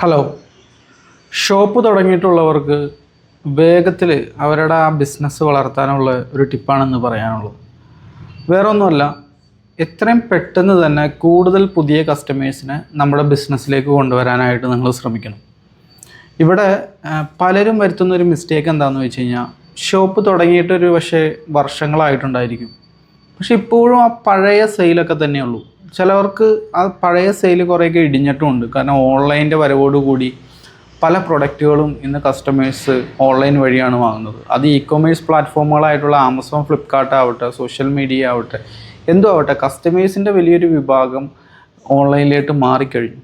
Hello. Shop തുടങ്ങിയിട്ടുള്ളവർക്ക് വേഗത്തിൽ അവരുടെ ആ ബിസിനസ് വളർത്താനുള്ള ഒരു ടിപ്പാണെന്ന് പറയാനുള്ളത്. വേറെ ഒന്നുമല്ല, എത്രയും പെട്ടെന്ന് തന്നെ കൂടുതൽ പുതിയ കസ്റ്റമേഴ്സിനെ നമ്മുടെ ബിസിനസ്സിലേക്ക് കൊണ്ടുവരാനായിട്ട് നിങ്ങൾ ശ്രമിക്കണം. ഇവിടെ പലരും വരുത്തുന്നൊരു മിസ്റ്റേക്ക് എന്താണെന്ന് വെച്ച് കഴിഞ്ഞാൽ, ഷോപ്പ് തുടങ്ങിയിട്ടൊരു വർഷങ്ങളായിട്ടുണ്ടായിരിക്കും, പക്ഷെ ഇപ്പോഴും ആ പഴയ സെയിലൊക്കെ തന്നെയുള്ളൂ. ചിലവർക്ക് ആ പഴയ സെയിൽ കുറേയൊക്കെ ഇടിഞ്ഞിട്ടുമുണ്ട്. കാരണം ഓൺലൈൻ്റെ വരവോടുകൂടി പല പ്രൊഡക്റ്റുകളും ഇന്ന് കസ്റ്റമേഴ്സ് ഓൺലൈൻ വഴിയാണ് വാങ്ങുന്നത്. അത് ഇ-കൊമേഴ്സ് പ്ലാറ്റ്ഫോമുകളായിട്ടുള്ള ആമസോൺ, ഫ്ലിപ്കാർട്ട് ആവട്ടെ, സോഷ്യൽ മീഡിയ ആവട്ടെ, എന്തോ ആവട്ടെ, കസ്റ്റമേഴ്സിൻ്റെ വലിയൊരു വിഭാഗം ഓൺലൈനിലേക്ക് മാറിക്കഴിഞ്ഞു.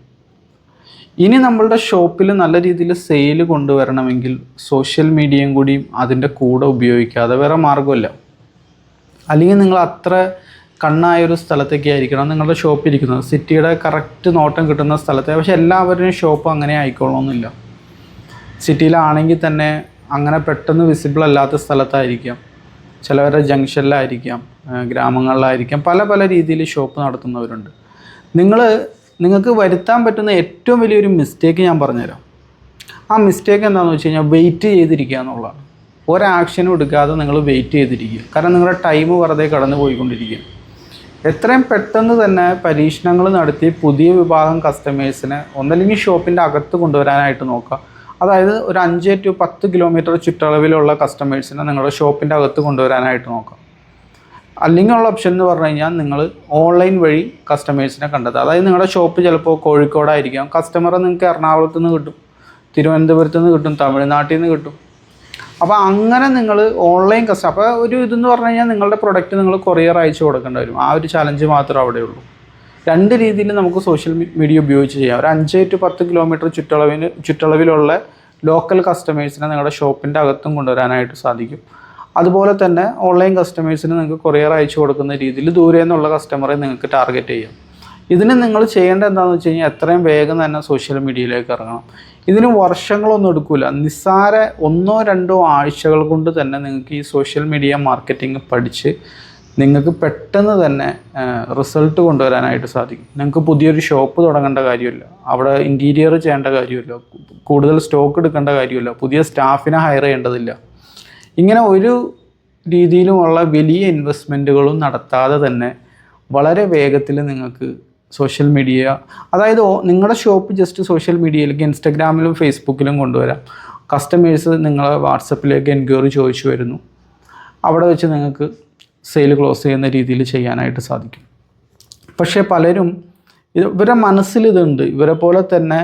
ഇനി നമ്മളുടെ ഷോപ്പിൽ നല്ല രീതിയിൽ സെയിൽ കൊണ്ടുവരണമെങ്കിൽ സോഷ്യൽ മീഡിയയും കൂടിയും അതിൻ്റെ കൂടെ ഉപയോഗിക്കാതെ വേറെ മാർഗ്ഗമില്ല. അല്ലെങ്കിൽ നിങ്ങൾ അത്ര കണ്ണായൊരു സ്ഥലത്തേക്ക് ആയിരിക്കണം നിങ്ങളുടെ ഷോപ്പ് ഇരിക്കുന്നത്, സിറ്റിയുടെ കറക്റ്റ് നോട്ടം കിട്ടുന്ന സ്ഥലത്തെ. പക്ഷേ എല്ലാവരുടെയും ഷോപ്പ് അങ്ങനെ ആയിക്കോളണമെന്നില്ല. സിറ്റിയിലാണെങ്കിൽ തന്നെ അങ്ങനെ പെട്ടെന്ന് വിസിബിൾ അല്ലാത്ത സ്ഥലത്തായിരിക്കാം, ചിലവരുടെ ജംഗ്ഷനിലായിരിക്കാം, ഗ്രാമങ്ങളിലായിരിക്കാം, പല പല രീതിയിൽ ഷോപ്പ് നടത്തുന്നവരുണ്ട്. നിങ്ങൾക്ക് വരുത്താൻ പറ്റുന്ന ഏറ്റവും വലിയൊരു മിസ്റ്റേക്ക് ഞാൻ പറഞ്ഞുതരാം. ആ മിസ്റ്റേക്ക് എന്താണെന്ന് വെച്ച് കഴിഞ്ഞാൽ, വെയിറ്റ് ചെയ്തിരിക്കുക എന്നുള്ളതാണ്. ഒരാക്ഷനും എടുക്കാതെ നിങ്ങൾ വെയിറ്റ് ചെയ്തിരിക്കുക. കാരണം നിങ്ങളുടെ ടൈം വെറുതെ കടന്നു പോയിക്കൊണ്ടിരിക്കുക. എത്രയും പെട്ടെന്ന് തന്നെ പരീക്ഷണങ്ങൾ നടത്തി പുതിയ വിഭാഗം കസ്റ്റമേഴ്സിനെ ഒന്നല്ലെങ്കിൽ ഷോപ്പിൻ്റെ അകത്ത് കൊണ്ടുവരാനായിട്ട് നോക്കുക. അതായത് ഒരു 5 to 10 കിലോമീറ്റർ ചുറ്റളവിലുള്ള കസ്റ്റമേഴ്സിനെ നിങ്ങളുടെ ഷോപ്പിൻ്റെ അകത്ത് കൊണ്ടുവരാനായിട്ട് നോക്കുക. അല്ലെങ്കിൽ ഉള്ള ഓപ്ഷൻ എന്ന് പറഞ്ഞു കഴിഞ്ഞാൽ, നിങ്ങൾ ഓൺലൈൻ വഴി കസ്റ്റമേഴ്സിനെ കണ്ടെത്തുക. അതായത് നിങ്ങളുടെ ഷോപ്പ് ചിലപ്പോൾ കോഴിക്കോടായിരിക്കാം, കസ്റ്റമറെ നിങ്ങൾക്ക് എറണാകുളത്ത് നിന്ന് കിട്ടും, തിരുവനന്തപുരത്ത് നിന്ന് കിട്ടും, തമിഴ്നാട്ടിൽ നിന്ന് കിട്ടും. അപ്പോൾ അങ്ങനെ നിങ്ങൾ ഓൺലൈൻ അപ്പോൾ ഒരു ഇതെന്ന് പറഞ്ഞു കഴിഞ്ഞാൽ, നിങ്ങളുടെ പ്രൊഡക്റ്റ് നിങ്ങൾ കൊറിയർ അയച്ചു കൊടുക്കേണ്ടി വരും. ആ ഒരു ചലഞ്ച് മാത്രമേ അവിടെയുള്ളൂ. രണ്ട് രീതിയിൽ നമുക്ക് സോഷ്യൽ മീഡിയ ഉപയോഗിച്ച് ചെയ്യാം. ഒരു 5 to 10 കിലോമീറ്റർ ചുറ്റളവിലുള്ള ലോക്കൽ കസ്റ്റമേഴ്സിനെ നിങ്ങളുടെ ഷോപ്പിൻ്റെ അകത്തും കൊണ്ടുവരാനായിട്ട് സാധിക്കും. അതുപോലെ തന്നെ ഓൺലൈൻ കസ്റ്റമേഴ്സിന് നിങ്ങൾക്ക് കൊറിയർ അയച്ചു കൊടുക്കുന്ന രീതിയിൽ ദൂരെ നിന്നുള്ള കസ്റ്റമറെ നിങ്ങൾക്ക് ടാർഗറ്റ് ചെയ്യാം. ഇതിന് നിങ്ങൾ ചെയ്യേണ്ടത് എന്താണെന്ന് വെച്ച് കഴിഞ്ഞാൽ, എത്രയും വേഗം തന്നെ സോഷ്യൽ മീഡിയയിലേക്ക് ഇറങ്ങണം. ഇതിന് വർഷങ്ങളൊന്നും എടുക്കില്ല. നിസ്സാര 1-2 ആഴ്ചകൾ കൊണ്ട് തന്നെ നിങ്ങൾക്ക് ഈ സോഷ്യൽ മീഡിയ മാർക്കറ്റിംഗ് പഠിച്ച് നിങ്ങൾക്ക് പെട്ടെന്ന് തന്നെ റിസൾട്ട് കൊണ്ടുവരാനായിട്ട് സാധിക്കും. നിങ്ങൾക്ക് പുതിയൊരു ഷോപ്പ് തുടങ്ങേണ്ട കാര്യമില്ല, അവിടെ ഇൻറ്റീരിയർ ചെയ്യേണ്ട കാര്യമില്ല, കൂടുതൽ സ്റ്റോക്ക് എടുക്കേണ്ട കാര്യമില്ല, പുതിയ സ്റ്റാഫിനെ ഹയർ ചെയ്യേണ്ടതില്ല. ഇങ്ങനെ ഒരു രീതിയിലുമുള്ള വലിയ ഇൻവെസ്റ്റ്മെൻറ്റുകളും നടത്താതെ തന്നെ വളരെ വേഗത്തിൽ നിങ്ങൾക്ക് സോഷ്യൽ മീഡിയ, അതായത് നിങ്ങളുടെ ഷോപ്പ് ജസ്റ്റ് സോഷ്യൽ മീഡിയയിലേക്ക് ഇൻസ്റ്റഗ്രാമിലും ഫേസ്ബുക്കിലും കൊണ്ടുവരാം. കസ്റ്റമേഴ്സ് നിങ്ങളെ വാട്സപ്പിലേക്ക് എൻക്വയറി ചോദിച്ചു വരുന്നു, അവിടെ വെച്ച് നിങ്ങൾക്ക് സെയിൽ ക്ലോസ് ചെയ്യുന്ന രീതിയിൽ ചെയ്യാനായിട്ട് സാധിക്കും. പക്ഷേ പലരും ഇവരുടെ മനസ്സിലിതുണ്ട്, ഇവരെ പോലെ തന്നെ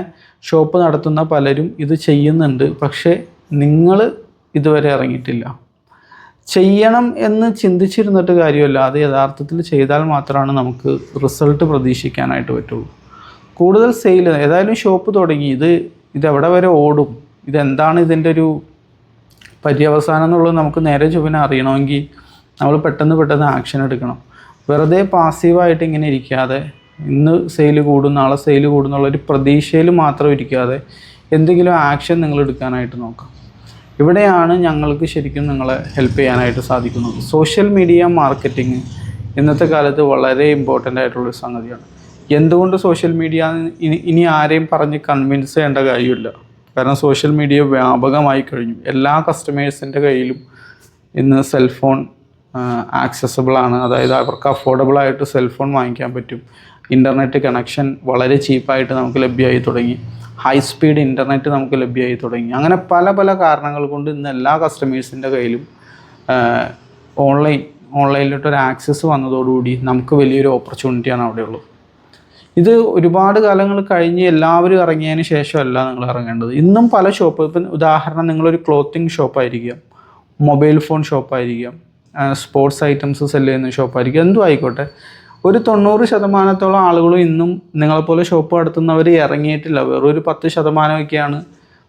ഷോപ്പ് നടത്തുന്ന പലരും ഇത് ചെയ്യുന്നുണ്ട്. പക്ഷേ നിങ്ങൾ ഇതുവരെ ഇറങ്ങിയിട്ടില്ല. ചെയ്യണം എന്ന് ചിന്തിച്ചിരുന്നിട്ട് കാര്യമല്ല, അത് യഥാർത്ഥത്തിൽ ചെയ്താൽ മാത്രമാണ് നമുക്ക് റിസൾട്ട് പ്രതീക്ഷിക്കാനായിട്ട് പറ്റുള്ളൂ. കൂടുതൽ സെയിൽ, ഏതായാലും ഷോപ്പ് തുടങ്ങി, ഇതെവിടെ വരെ ഓടും, ഇതെന്താണ് ഇതിൻ്റെ ഒരു പര്യവസാനം എന്നുള്ളത് നമുക്ക് നേരെ ചൊവ്വനെ അറിയണമെങ്കിൽ നമ്മൾ പെട്ടെന്ന് ആക്ഷൻ എടുക്കണം. വെറുതെ പാസീവായിട്ട് ഇങ്ങനെ ഇരിക്കാതെ, ഇന്ന് സെയിൽ കൂടും നാളെ സെയിൽ കൂടും എന്നുള്ളൊരു പ്രതീക്ഷയിൽ മാത്രം ഇരിക്കാതെ എന്തെങ്കിലും ആക്ഷൻ നിങ്ങൾ എടുക്കാനായിട്ട് നോക്കാം. ഇവിടെയാണ് ഞങ്ങൾക്ക് ശരിക്കും നിങ്ങളെ ഹെൽപ്പ് ചെയ്യാനായിട്ട് സാധിക്കുന്നത്. സോഷ്യൽ മീഡിയ മാർക്കറ്റിംഗ് ഇന്നത്തെ കാലത്ത് വളരെ ഇമ്പോർട്ടൻ്റ് ആയിട്ടുള്ളൊരു സംഗതിയാണ്. എന്തുകൊണ്ട് സോഷ്യൽ മീഡിയ ഇനി ആരെയും പറഞ്ഞ് കൺവിൻസ് ചെയ്യേണ്ട കാര്യമില്ല. കാരണം സോഷ്യൽ മീഡിയ വ്യാപകമായി കഴിഞ്ഞു. എല്ലാ കസ്റ്റമേഴ്സിൻ്റെ കയ്യിലും ഇന്ന് സെൽഫോൺ ആക്സസബിളാണ്. അതായത് അവർക്ക് അഫോർഡബിളായിട്ട് സെൽഫോൺ വാങ്ങിക്കാൻ പറ്റും. ഇൻ്റർനെറ്റ് കണക്ഷൻ വളരെ ചീപ്പായിട്ട് നമുക്ക് ലഭ്യമായി തുടങ്ങി. ഹൈ സ്പീഡ് ഇൻ്റർനെറ്റ് നമുക്ക് ലഭ്യമായി തുടങ്ങി. അങ്ങനെ പല പല കാരണങ്ങൾ കൊണ്ട് ഇന്ന് എല്ലാ കസ്റ്റമേഴ്സിൻ്റെ കയ്യിലും ഓൺലൈനിലോട്ടൊരു ആക്സസ് വന്നതോടുകൂടി നമുക്ക് വലിയൊരു ഓപ്പർച്യൂണിറ്റിയാണ് അവിടെയുള്ളത്. ഇത് ഒരുപാട് കാലങ്ങൾ കഴിഞ്ഞ് എല്ലാവരും ഇറങ്ങിയതിന് ശേഷമല്ല നിങ്ങൾ ഇറങ്ങേണ്ടത്. ഇന്നും പല ഷോപ്പ്, ഇപ്പം ഉദാഹരണം നിങ്ങളൊരു ക്ലോത്തിങ് ഷോപ്പായിരിക്കാം, മൊബൈൽ ഫോൺ ഷോപ്പായിരിക്കാം, സ്പോർട്സ് ഐറ്റംസ് സെല്ല് ചെയ്യുന്ന ഷോപ്പായിരിക്കും, എന്തും ആയിക്കോട്ടെ, ഒരു 90% ആളുകളും ഇന്നും നിങ്ങളെപ്പോലെ ഷോപ്പ് നടത്തുന്നവർ ഇറങ്ങിയിട്ടില്ല. വെറൊരു 10%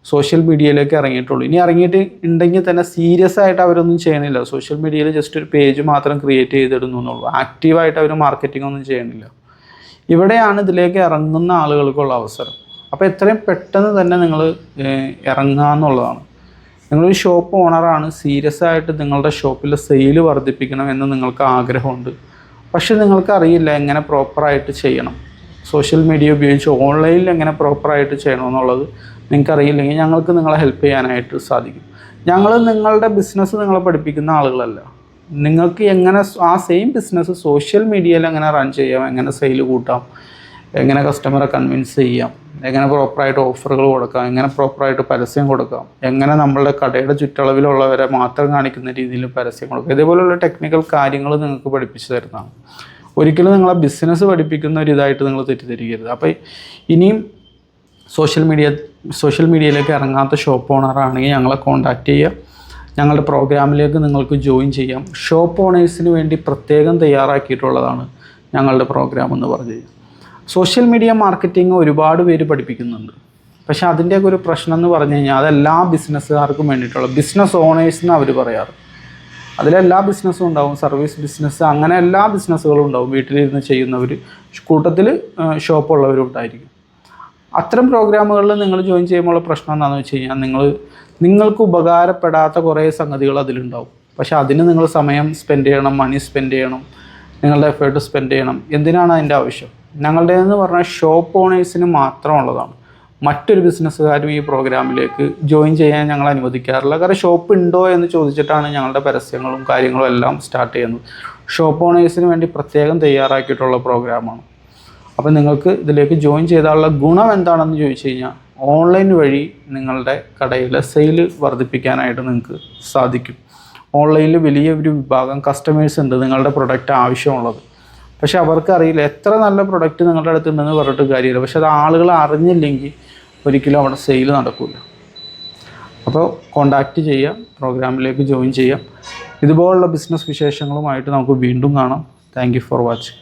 സോഷ്യൽ മീഡിയയിലേക്ക് ഇറങ്ങിയിട്ടുള്ളൂ. ഇനി ഇറങ്ങിയിട്ടുണ്ടെങ്കിൽ തന്നെ സീരിയസ് ആയിട്ട് അവരൊന്നും ചെയ്യണില്ല. സോഷ്യൽ മീഡിയയിൽ ജസ്റ്റ് ഒരു പേജ് മാത്രം ക്രിയേറ്റ് ചെയ്തിടുന്നു എന്നുള്ളൂ. ആക്റ്റീവായിട്ട് അവർ മാർക്കറ്റിംഗ് ഒന്നും ചെയ്യണില്ല. ഇവിടെയാണ് ഇതിലേക്ക് ഇറങ്ങുന്ന ആളുകൾക്കുള്ള അവസരം. അപ്പോൾ എത്രയും പെട്ടെന്ന് തന്നെ നിങ്ങൾ ഇറങ്ങുക എന്നുള്ളതാണ്. നിങ്ങളൊരു ഷോപ്പ് ഓണറാണ്, സീരിയസ് ആയിട്ട് നിങ്ങളുടെ ഷോപ്പിലെ സെയിൽ വർദ്ധിപ്പിക്കണം എന്ന് നിങ്ങൾക്ക് ആഗ്രഹമുണ്ട്. പക്ഷെ നിങ്ങൾക്കറിയില്ല എങ്ങനെ പ്രോപ്പറായിട്ട് ചെയ്യണം. സോഷ്യൽ മീഡിയ ഉപയോഗിച്ച് ഓൺലൈനിൽ എങ്ങനെ പ്രോപ്പറായിട്ട് ചെയ്യണമെന്നുള്ളത് നിങ്ങൾക്ക് അറിയില്ലെങ്കിൽ ഞങ്ങൾക്ക് നിങ്ങളെ ഹെൽപ്പ് ചെയ്യാനായിട്ട് സാധിക്കും. ഞങ്ങൾ നിങ്ങളുടെ ബിസിനസ് നിങ്ങളെ പഠിപ്പിക്കുന്ന ആളുകളല്ല. നിങ്ങൾക്ക് എങ്ങനെ ആ സെയിം ബിസിനസ് സോഷ്യൽ മീഡിയയിൽ എങ്ങനെ റൺ ചെയ്യാം, എങ്ങനെ സെയിൽ കൂട്ടാം, എങ്ങനെ കസ്റ്റമറെ കൺവിൻസ് ചെയ്യാം, എങ്ങനെ പ്രോപ്പറായിട്ട് ഓഫറുകൾ കൊടുക്കാം, എങ്ങനെ പ്രോപ്പറായിട്ട് പരസ്യം കൊടുക്കാം, എങ്ങനെ നമ്മളുടെ കടയുടെ ചുറ്റളവിലുള്ളവരെ മാത്രം കാണിക്കുന്ന രീതിയിൽ പരസ്യം കൊടുക്കാം, ഇതേപോലെയുള്ള ടെക്നിക്കൽ കാര്യങ്ങൾ നിങ്ങൾക്ക് പഠിപ്പിച്ചു തരുന്നതാണ്. ഒരിക്കലും നിങ്ങളെ ബിസിനസ് പഠിപ്പിക്കുന്ന ഒരു ഇതായിട്ട് നിങ്ങൾ തെറ്റിദ്ധരിക്കരുത്. അപ്പോൾ ഇനിയും സോഷ്യൽ മീഡിയയിലേക്ക് ഇറങ്ങാത്ത ഷോപ്പ് ഓണറാണെങ്കിൽ ഞങ്ങളെ കോൺടാക്റ്റ് ചെയ്യുക. ഞങ്ങളുടെ പ്രോഗ്രാമിലേക്ക് നിങ്ങൾക്ക് ജോയിൻ ചെയ്യാം. ഷോപ്പ് ഓണേഴ്സിന് വേണ്ടി പ്രത്യേകം തയ്യാറാക്കിയിട്ടുള്ളതാണ് ഞങ്ങളുടെ പ്രോഗ്രാം എന്ന് പറഞ്ഞു കഴിഞ്ഞാൽ. സോഷ്യൽ മീഡിയ മാർക്കറ്റിംഗ് ഒരുപാട് പേര് പഠിപ്പിക്കുന്നുണ്ട്. പക്ഷേ അതിൻ്റെയൊക്കെ ഒരു പ്രശ്നം എന്ന് പറഞ്ഞു കഴിഞ്ഞാൽ അതെല്ലാ ബിസിനസ്സുകാർക്കും വേണ്ടിയിട്ടുള്ള ബിസിനസ് ഓണേഴ്സിന് അവർ പറയാറ്. അതിലെല്ലാ ബിസിനസ്സും ഉണ്ടാവും, സർവീസ് ബിസിനസ്, അങ്ങനെ എല്ലാ ബിസിനസ്സുകളും ഉണ്ടാവും. വീട്ടിലിരുന്ന് ചെയ്യുന്നവർ, കൂട്ടത്തിൽ ഷോപ്പുള്ളവരും ഉണ്ടായിരിക്കും. അത്തരം പ്രോഗ്രാമുകളിൽ നിങ്ങൾ ജോയിൻ ചെയ്യുമ്പോൾ പ്രശ്നം എന്താണെന്ന് വെച്ച് കഴിഞ്ഞാൽ നിങ്ങൾക്ക് ഉപകാരപ്പെടാത്ത കുറേ സംഗതികൾ അതിലുണ്ടാവും. പക്ഷേ അതിന് നിങ്ങൾ സമയം സ്പെൻഡ് ചെയ്യണം, മണി സ്പെൻഡ് ചെയ്യണം, നിങ്ങളുടെ എഫേർട്ട് സ്പെൻഡ് ചെയ്യണം. എന്തിനാണ് അതിൻ്റെ ആവശ്യം? ഞങ്ങളുടേതെന്ന് പറഞ്ഞാൽ ഷോപ്പ് ഓണേഴ്സിന് മാത്രമുള്ളതാണ്. മറ്റൊരു ബിസിനസ്സുകാരും ഈ പ്രോഗ്രാമിലേക്ക് ജോയിൻ ചെയ്യാൻ ഞങ്ങൾ അനുവദിക്കാറില്ല. കാരണം ഷോപ്പ് ഉണ്ടോ എന്ന് ചോദിച്ചിട്ടാണ് ഞങ്ങളുടെ പരസ്യങ്ങളും കാര്യങ്ങളും എല്ലാം സ്റ്റാർട്ട് ചെയ്യുന്നത്. ഷോപ്പ് ഓണേഴ്സിന് വേണ്ടി പ്രത്യേകം തയ്യാറാക്കിയിട്ടുള്ള പ്രോഗ്രാമാണ്. അപ്പോൾ നിങ്ങൾക്ക് ഇതിലേക്ക് ജോയിൻ ചെയ്താലുള്ള ഗുണം എന്താണെന്ന് ചോദിച്ചു കഴിഞ്ഞാൽ ഓൺലൈൻ വഴി നിങ്ങളുടെ കടയിലെ സെയിൽ വർദ്ധിപ്പിക്കാനായിട്ട് നിങ്ങൾക്ക് സാധിക്കും. ഓൺലൈനിൽ വലിയ ഒരു വിഭാഗം കസ്റ്റമേഴ്സ് ഉണ്ട് നിങ്ങളുടെ പ്രൊഡക്റ്റ് ആവശ്യമുള്ളത്. പക്ഷെ അവർക്കറിയില്ല എത്ര നല്ല പ്രൊഡക്റ്റ് നിങ്ങളുടെ അടുത്തുണ്ടെന്ന് പറഞ്ഞിട്ട് കാര്യമില്ല. പക്ഷെ അത് ആളുകൾ അറിഞ്ഞില്ലെങ്കിൽ ഒരിക്കലും അവിടെ സെയിൽ നടക്കില്ല. അപ്പോൾ കോൺടാക്റ്റ് ചെയ്യാം, പ്രോഗ്രാമിലേക്ക് ജോയിൻ ചെയ്യാം. ഇതുപോലുള്ള ബിസിനസ് വിശേഷങ്ങളുമായിട്ട് നമുക്ക് വീണ്ടും കാണാം. Thank you for watching.